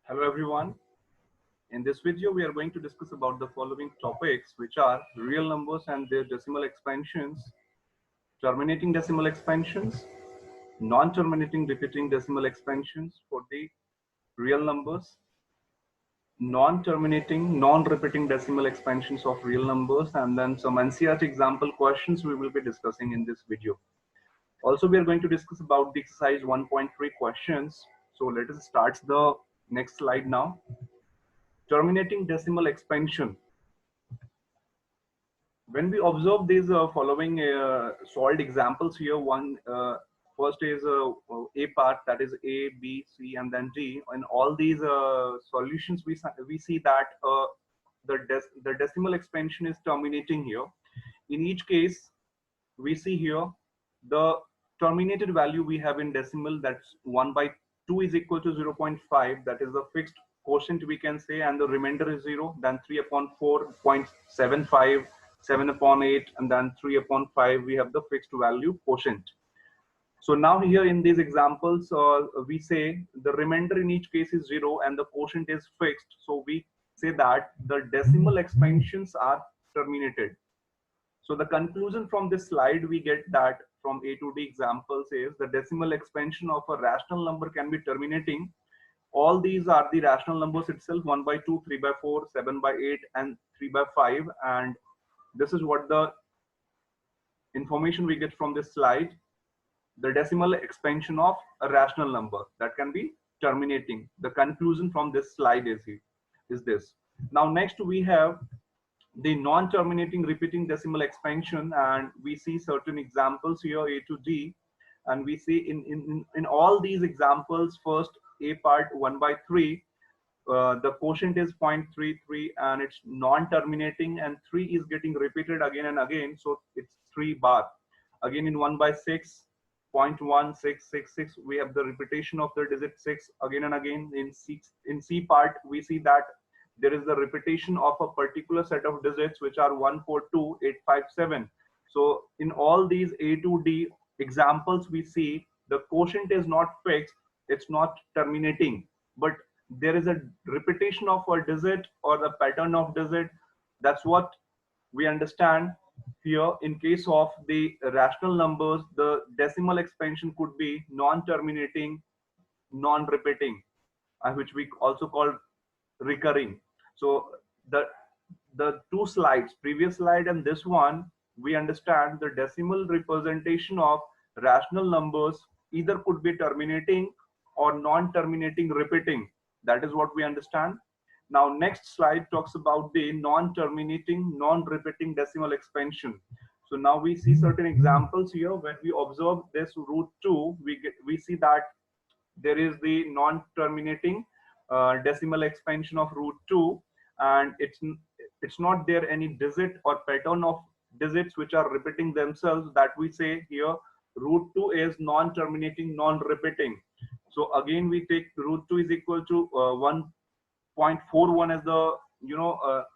Hello everyone. In this video, we are going to discuss about the following topics, which are real numbers and their decimal expansions, terminating decimal expansions, non-terminating repeating decimal expansions for the real numbers, non-terminating, non-repeating decimal expansions of real numbers, and then some NCERT example questions we will be discussing in this video. Also, we are going to discuss about the exercise 1.3 questions. So let us start the next slide now. Terminating decimal expansion. When we observe these following solved examples here, first is A part, that is A, B, C, and then D. In all these solutions, we see that the decimal expansion is terminating here. In each case, we see here the terminated value we have in decimal, that's 1 by 2 is equal to 0.5, that is the fixed quotient we can say, and the remainder is 0. Then 3 upon 4.75, 7 upon 8, and then 3 upon 5, we have the fixed value quotient. So now here in these examples, we say the remainder in each case is 0 and the quotient is fixed. So we say that the decimal expansions are terminated. So the conclusion from this slide we get that from A to D example says the decimal expansion of a rational number can be terminating. All these are the rational numbers itself: 1 by 2, 3 by 4, 7 by 8, and 3 by 5. And this is what the information we get from this slide. The decimal expansion of a rational number that can be terminating. The conclusion from this slide is this. Now next we have the non-terminating repeating decimal expansion, and we see certain examples here, A to D, and we see in all these examples, first A part 1 by 3, the quotient is 0.33 and it's non-terminating, and 3 is getting repeated again and again, so it's 3 bar. Again in 1 by 6, 0.1666, we have the repetition of the digit 6 again and again. In C part, we see that there is the repetition of a particular set of digits, which are 142857. So in all these A to D examples, we see the quotient is not fixed, it's not terminating, but there is a repetition of a digit or the pattern of digit. That's what we understand here. In case of the rational numbers, the decimal expansion could be non-terminating, non-repeating, which we also call recurring. So the two slides, previous slide and this one, we understand the decimal representation of rational numbers either could be terminating or non-terminating repeating. That is what we understand. Now next slide talks about the non-terminating, non-repeating decimal expansion. So now we see certain examples here. When we observe this root 2, we see that there is the non-terminating decimal expansion of root 2, and it's not there any digit or pattern of digits which are repeating themselves, that we say here root 2 is non-terminating, non-repeating. So again we take root 2 is equal to 1.41 as the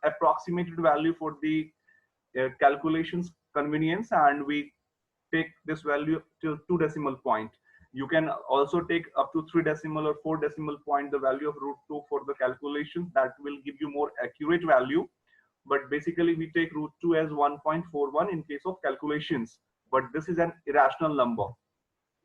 approximated value for the calculations convenience, and we take this value till 2 decimal point. You can also take up to 3 decimal or 4 decimal point the value of root 2 for the calculations. That will give you more accurate value, but basically we take root 2 as 1.41 in case of calculations, but this is an irrational number.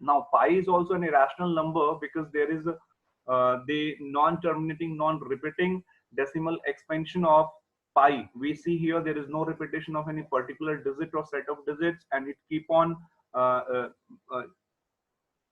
Now pi is also an irrational number because there is the non-terminating, non-repeating decimal expansion of pi. We see here there is no repetition of any particular digit or set of digits, and it keep on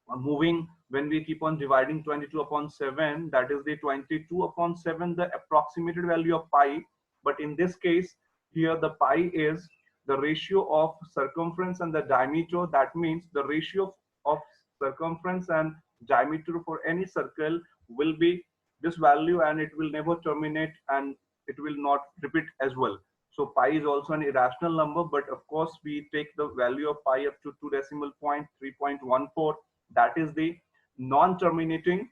moving. When we keep on dividing 22 upon 7, that is the 22 upon 7, the approximated value of pi. But in this case here, the pi is the ratio of circumference and the diameter. That means the ratio of circumference and diameter for any circle will be this value, and it will never terminate and it will not repeat as well. So pi is also an irrational number, but of course we take the value of pi up to 2 decimal point 3.14. That is the non-terminating,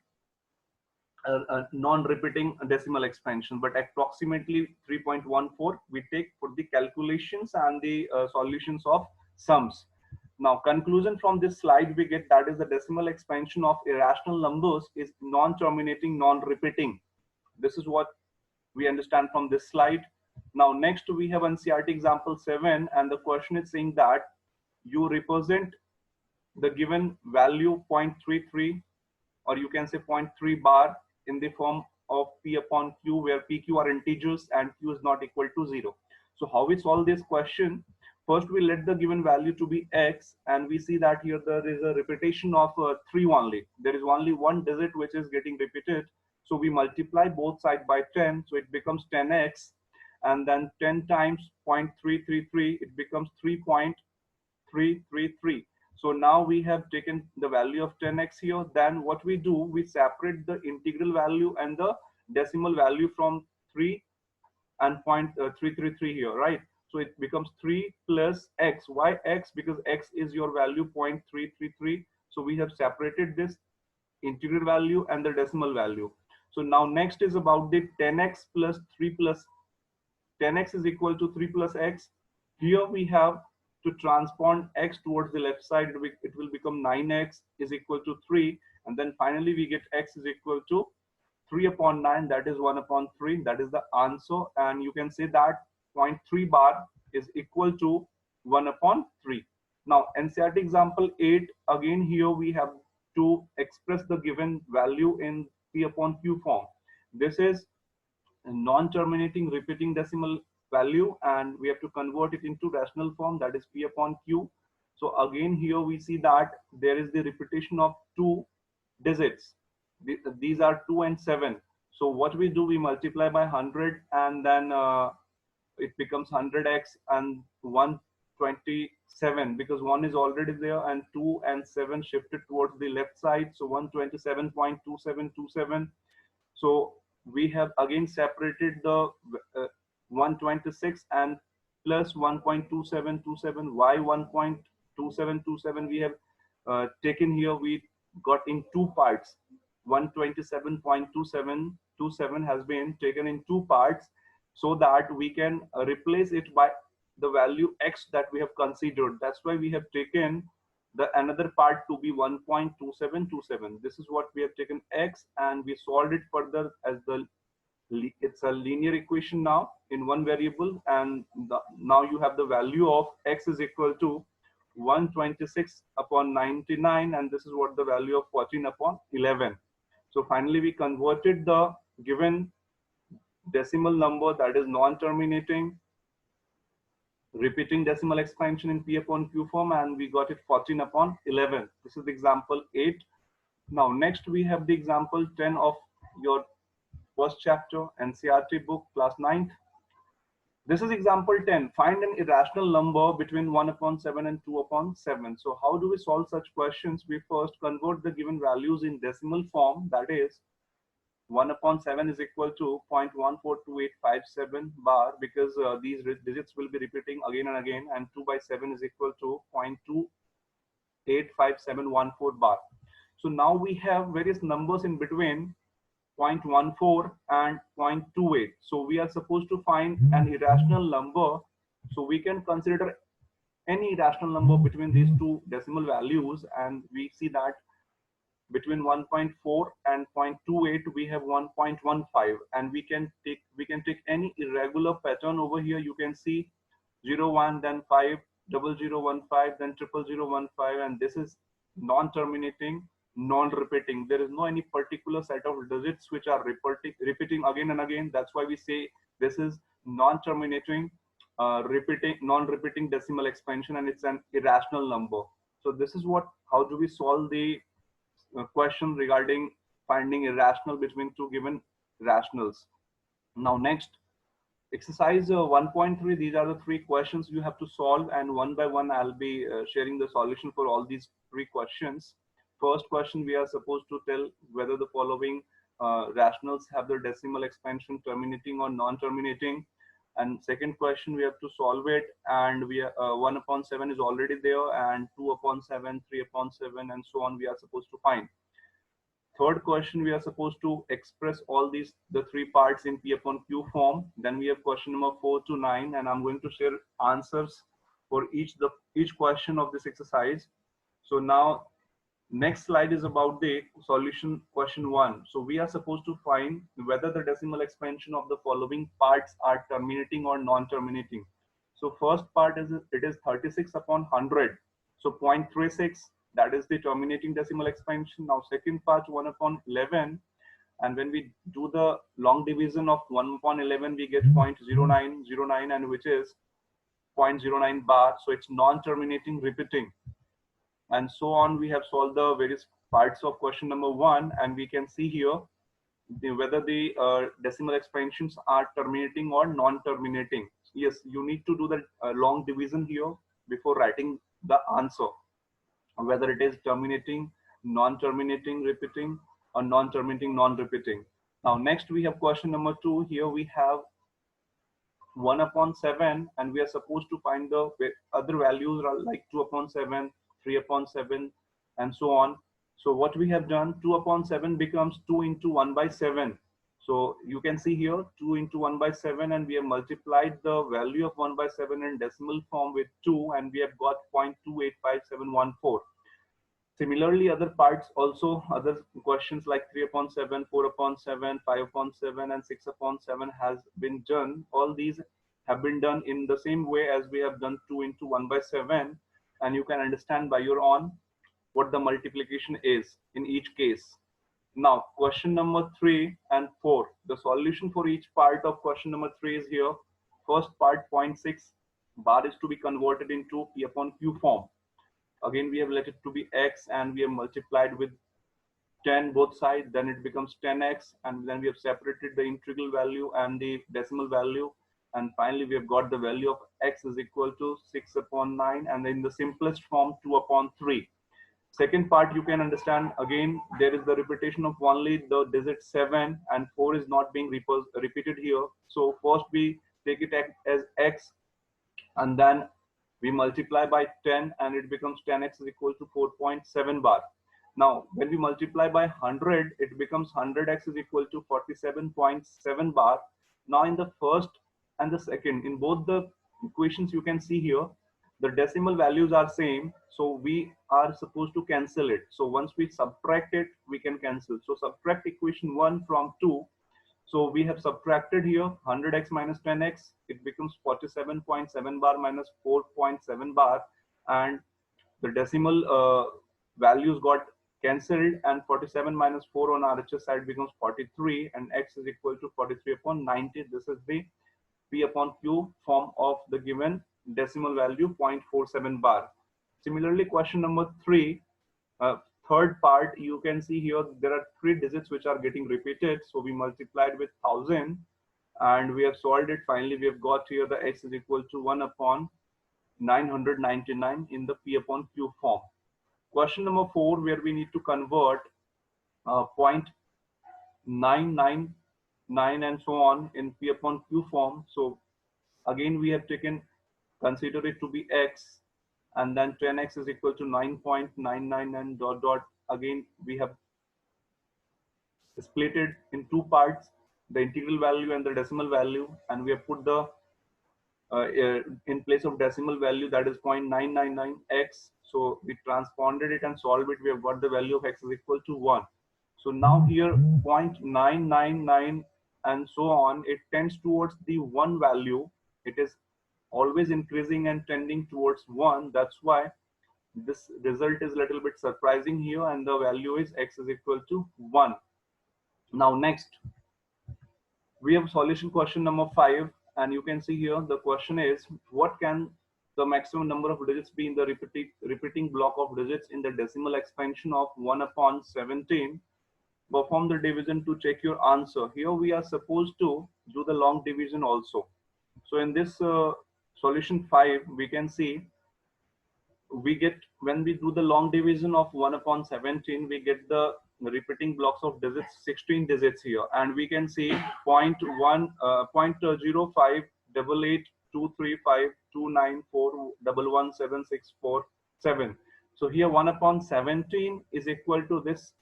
non-repeating decimal expansion, but approximately 3.14 we take for the calculations and the solutions of sums. Now conclusion from this slide we get, that is the decimal expansion of irrational numbers is non-terminating, non-repeating. This is what we understand from this slide. Now next we have NCERT example 7, and the question is saying that you represent the given value 0.33, or you can say 0.3 bar, in the form of P upon Q, where PQ are integers and Q is not equal to 0. So how we solve this question? First, we let the given value to be X, and we see that here there is a repetition of 3 only. There is only one digit which is getting repeated. So we multiply both sides by 10, so it becomes 10x, and then 10 times 0.333, it becomes 3.333. So now we have taken the value of 10x here. Then what we do, we separate the integral value and the decimal value from 3 and 0.333 here, right? So it becomes 3 plus x. Why x? Because x is your value 0.333. So we have separated this integral value and the decimal value. So now next is about the 10x plus 3 plus 10x is equal to 3 plus x. Here we have to transpond x towards the left side. It will become 9x is equal to 3. And then finally we get x is equal to 3 upon 9, that is 1 upon 3. That is the answer. And you can say that 0.3 bar is equal to 1 upon 3. Now NCERT example 8, again here we have to express the given value in P upon Q form. This is a non-terminating repeating decimal value, and we have to convert it into rational form, that is P upon Q. So again here we see that there is the repetition of 2 digits. These are 2 and 7. So what we do, we multiply by 100, and then it becomes 100x and 127, because 1 is already there, and 2 and 7 shifted towards the left side. So 127.2727. So we have again separated the 126 and plus 1.2727. Why 1.2727? We have taken here, we got in 2 parts. 127.2727 has been taken in 2 parts, so that we can replace it by the value x that we have considered. That's why we have taken the another part to be 1.2727. This is what we have taken x, and we solved it further as it's a linear equation now in one variable, and now you have the value of x is equal to 126 upon 99, and this is what the value of 14 upon 11. So finally we converted the given decimal number, that is non-terminating repeating decimal expansion, in P upon Q form, and we got it 14 upon 11. This is the example 8. Now next we have the example 10 of your first chapter NCERT book, class 9th. This is example 10. Find an irrational number between 1 upon 7 and 2 upon 7. So how do we solve such questions? We first convert the given values in decimal form, that is 1 upon 7 is equal to 0.142857 bar, because these digits will be repeating again and again, and 2 by 7 is equal to 0.285714 bar. So now we have various numbers in between 0.14 and 0.28. So we are supposed to find an irrational number. So we can consider any irrational number between these two decimal values, and we see that between 1.4 and 0.28 we have 1.15, and we can take any irregular pattern over here. You can see 0 1, then 5 0015, then 00015, and this is non-terminating, non-repeating. There is no any particular set of digits which are repeating again and again. That's why we say this is non-terminating, non-repeating decimal expansion, and it's an irrational number. So this is how do we solve the question regarding finding irrational between two given rationals. Now next, exercise 1.3. These are the 3 questions you have to solve, and one by one I'll be sharing the solution for all these 3 questions. First question, we are supposed to tell whether the following rationals have their decimal expansion terminating or non-terminating. And second question, we have to solve it, and we are 1 upon 7 is already there, and 2 upon 7, 3 upon 7, and so on we are supposed to find. Third question, we are supposed to express all the 3 parts in P upon Q form. Then we have question number 4 to 9, and I'm going to share answers for each question of this exercise. So now Next slide is about the solution question 1. So we are supposed to find whether the decimal expansion of the following parts are terminating or non-terminating. So first part is it is 36 upon 100. So 0.36, that is the terminating decimal expansion. Now second part 1 upon 11. And when we do the long division of 1 upon 11, we get 0.0909, and which is 0.09 bar. So it's non-terminating repeating. And so on. We have solved the various parts of question number 1, and we can see here whether the decimal expansions are terminating or non-terminating. Yes, you need to do the long division here before writing the answer, whether it is terminating, non-terminating, repeating, or non-terminating, non-repeating. Now next we have question number 2. Here we have 1 upon 7, and we are supposed to find the other values are like 2 upon 7, 3 upon 7, and so on. So what we have done, 2 upon 7 becomes 2 into 1 by 7. So you can see here 2 into 1 by 7, and we have multiplied the value of 1 by 7 in decimal form with 2, and we have got 0.285714. Similarly, other parts also, other questions like 3 upon 7, 4 upon 7, 5 upon 7, and 6 upon 7 has been done. All these have been done in the same way as we have done 2 into 1 by 7. And you can understand by your own what the multiplication is in each case. Now, question number 3 and 4. The solution for each part of question number 3 is here. First part, 0.6 bar is to be converted into P upon Q form. Again, we have let it to be x, and we have multiplied with 10 both sides, then it becomes 10x, and then we have separated the integral value and the decimal value, and finally we have got the value of x is equal to 6 upon 9, and in the simplest form 2 upon 3. Second part, you can understand, again there is the repetition of only the digit 7, and 4 is not being repeated here. So first we take it as x, and then we multiply by 10, and it becomes 10x is equal to 4.7 bar. Now, when we multiply by 100, it becomes 100x is equal to 47.7 bar. Now, in the first and the second, in both the equations, you can see here, the decimal values are same. So we are supposed to cancel it. So once we subtract it, we can cancel. So subtract equation 1 from 2. So we have subtracted here 100x minus 10x, it becomes 47.7 bar minus 4.7 bar, and the decimal values got cancelled, and 47 minus 4 on RHS side becomes 43, and x is equal to 43 upon 90. This is the P upon Q form of the given decimal value 0.47 bar. Similarly, question number 3, third part, you can see here there are 3 digits which are getting repeated. So we multiplied with 1000, and we have solved it. Finally, we have got here the x is equal to 1 upon 999 in the P upon Q form. Question number 4, where we need to convert 0.999 and so on in P upon Q form. So again, we have consider it to be x, and then 10x is equal to 9.99 and dot dot. Again, we have split it in 2 parts, the integral value and the decimal value, and we have put the in place of decimal value, that is 0.999x. So we transponded it and solved it. We have got the value of x is equal to 1. So now here 0.999 and so on, it tends towards the 1 value. It is always increasing and tending towards 1. That's why this result is a little bit surprising here, and the value is x is equal to 1. Now next, we have solution question number 5, and you can see here the question is, what can the maximum number of digits be in the repeating block of digits in the decimal expansion of 1 upon 17? Perform the division to check your answer. Here we are supposed to do the long division also. So in this solution 5, we can see we get, when we do the long division of 1 upon 17, we get the repeating blocks of digits, 16 digits here, and we can see 0.1 0.05 88 235 294 117 So here 1 upon 17 is equal to this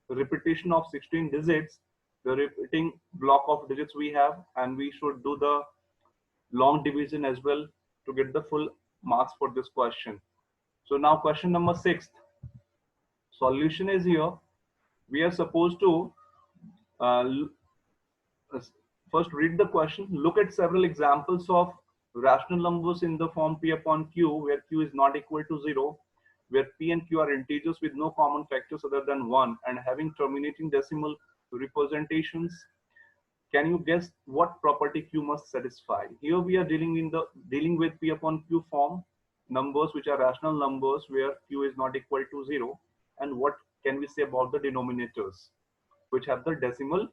repetition of 16 digits, the repeating block of digits we have, and we should do the long division as well to get the full marks for this question. So now question number 6. solution is here. We are supposed to uh, first read the question, look at several examples of rational numbers in the form p upon q, where q is not equal to 0, where p and q are integers with no common factors other than 1 and having terminating decimal representations. Can you guess what property q must satisfy? Here we are dealing with p upon q form numbers which are rational numbers where q is not equal to 0. And what can we say about the denominators which have the decimal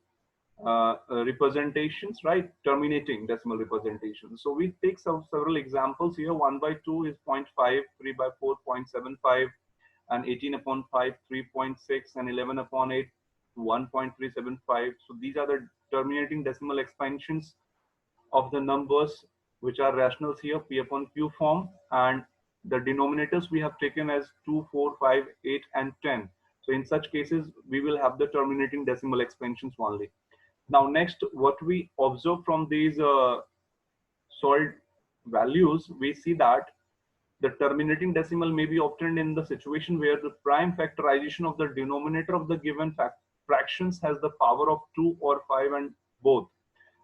representations, right? Terminating decimal representations. So we take several examples here. 1 by 2 is 0.5, 3 by 4, 0.75, and 18 upon 5, 3.6, and 11 upon 8, 1.375. So these are the terminating decimal expansions of the numbers which are rationals here, p upon q form, and the denominators we have taken as 2, 4, 5, 8, and 10. So in such cases, we will have the terminating decimal expansions only. Now, next, what we observe from these solved values, we see that the terminating decimal may be obtained in the situation where the prime factorization of the denominator of the given fractions has the power of 2 or 5 and both.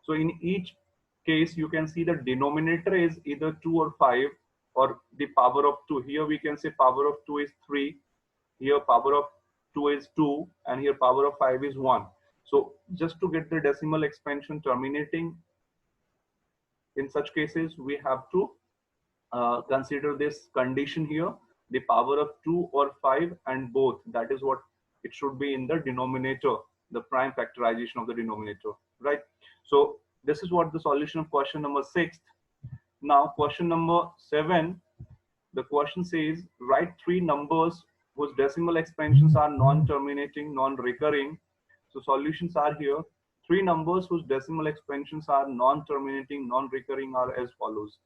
So in each case, you can see the denominator is either 2 or 5 or the power of 2. Here we can say power of 2 is 3. Here power of 2 is 2. And here power of 5 is 1. So just to get the decimal expansion terminating, in such cases, we have to consider this condition here, the power of 2 or 5 and both. That is what it should be in the denominator, the prime factorization of the denominator, right? So this is what the solution of question number 6. Now question number 7, the question says, write 3 numbers whose decimal expansions are non-terminating, non-recurring. So solutions are here. 3 numbers whose decimal expansions are non-terminating, non-recurring are as follows.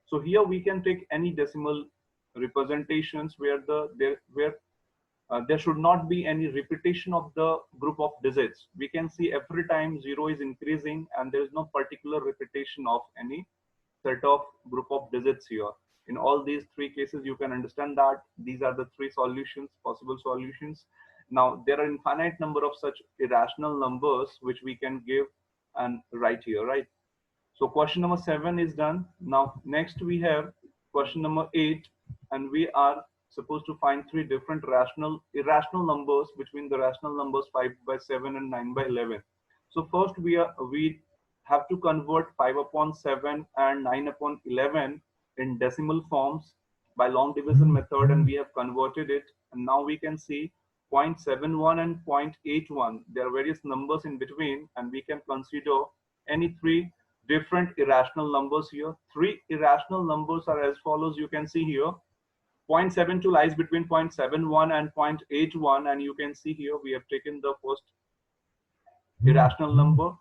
So here we can take any decimal representations where there should not be any repetition of the group of digits. We can see every time 0 is increasing and there is no particular repetition of any set of group of digits here. In all these 3 cases, you can understand that these are the 3 solutions, possible solutions. Now, there are infinite number of such irrational numbers which we can give and write here, right? So question number 7 is done. Now, next we have question number 8, and we are supposed to find 3 different irrational numbers between the rational numbers 5 by 7 and 9 by 11. So first we have to convert 5 upon 7 and 9 upon 11 in decimal forms by long division method, and we have converted it. And now we can see 0.71 and 0.81. There are various numbers in between, and we can consider any 3 different irrational numbers here. 3 irrational numbers are as follows. You can see here 0.72 lies between 0.71 and 0.81, and you can see here we have taken the first irrational number.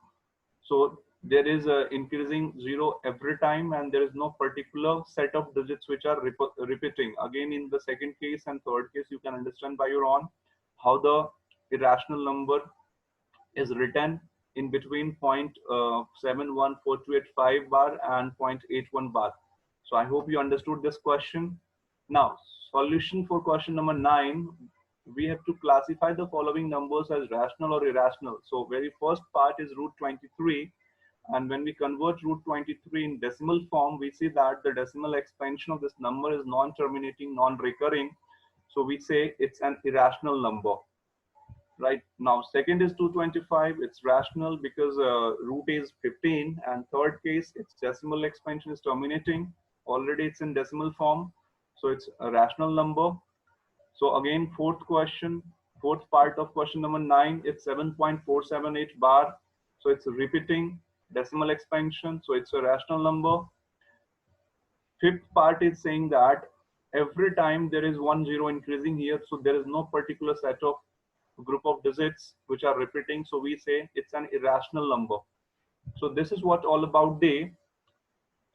So there is a increasing 0 every time, and there is no particular set of digits which are repeating. Again, in the second case and third case, you can understand by your own how the irrational number is written in between 0.714285 bar and 0.81 bar. So I hope you understood this question. Now, solution for question number 9, we have to classify the following numbers as rational or irrational. So very first part is root 23. And when we convert root 23 in decimal form, we see that the decimal expansion of this number is non-terminating, non-recurring. So we say it's an irrational number. Right now, second is 225. It's rational because root is 15, and third case, its decimal expansion is terminating. Already it's in decimal form, so it's a rational number. So again, fourth part of question number 9, it's 7.478 bar. So it's repeating decimal expansion, so it's a rational number. Fifth part is saying that every time there is 1 0 increasing here, so there is no particular set of group of digits which are repeating, so we say it's an irrational number. So this is what all about the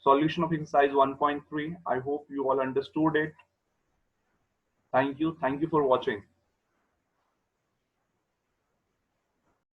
solution of exercise 1.3. I hope you all understood it. Thank you for watching.